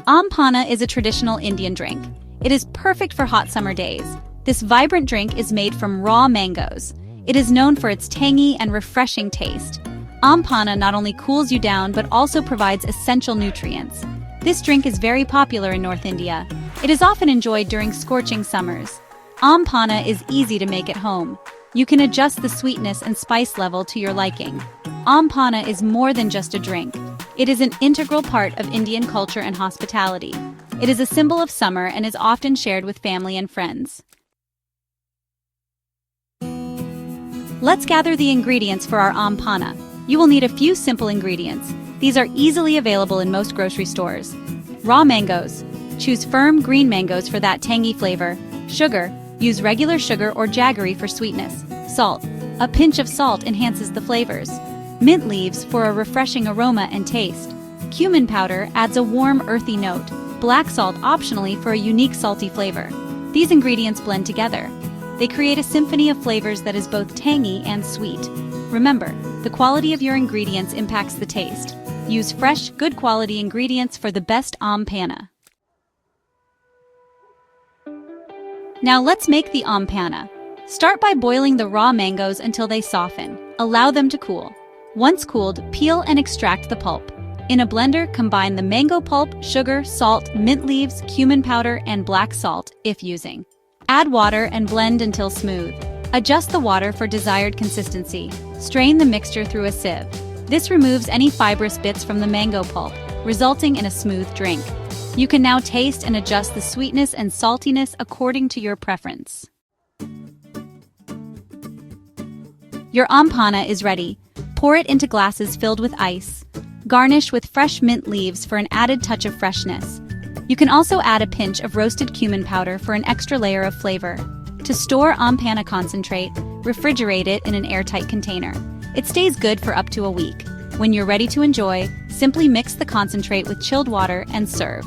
Aam Panna is a traditional Indian drink. It is perfect for hot summer days. This vibrant drink is made from raw mangoes. It is known for its tangy and refreshing taste. Aam Panna not only cools you down but also provides essential nutrients. This drink is very popular in North India. It is often enjoyed during scorching summers. Aam Panna is easy to make at home. You can adjust the sweetness and spice level to your liking. Aam Panna is more than just a drink. It is an integral part of Indian culture and hospitality. It is a symbol of summer and is often shared with family and friends. Let's gather the ingredients for our Aam Panna. You will need a few simple ingredients. These are easily available in most grocery stores. Raw mangoes. Choose firm green mangoes for that tangy flavor. Sugar. Use regular sugar or jaggery for sweetness. Salt. A pinch of salt enhances the flavors. Mint leaves for a refreshing aroma and taste. Cumin powder adds a warm, earthy note. Black salt optionally for a unique salty flavor. These ingredients blend together. They create a symphony of flavors that is both tangy and sweet. Remember, the quality of your ingredients impacts the taste. Use fresh, good quality ingredients for the best Aam Panna. Now let's make the Aam Panna. Start by boiling the raw mangoes until they soften. Allow them to cool. Once cooled, peel and extract the pulp. In a blender, combine the mango pulp, sugar, salt, mint leaves, cumin powder, and black salt, if using. Add water and blend until smooth. Adjust the water for desired consistency. Strain the mixture through a sieve. This removes any fibrous bits from the mango pulp, resulting in a smooth drink. You can now taste and adjust the sweetness and saltiness according to your preference. Your Aam Panna is ready. Pour it into glasses filled with ice. Garnish with fresh mint leaves for an added touch of freshness. You can also add a pinch of roasted cumin powder for an extra layer of flavor. To store Aam Panna concentrate, refrigerate it in an airtight container. It stays good for up to a week. When you're ready to enjoy, simply mix the concentrate with chilled water and serve.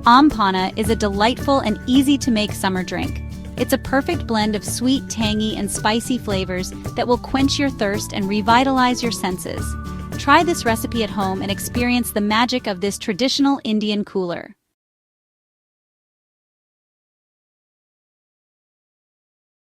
Aam Panna is a delightful and easy-to-make summer drink. It's a perfect blend of sweet, tangy, and spicy flavors that will quench your thirst and revitalize your senses. Try this recipe at home and experience the magic of this traditional Indian cooler.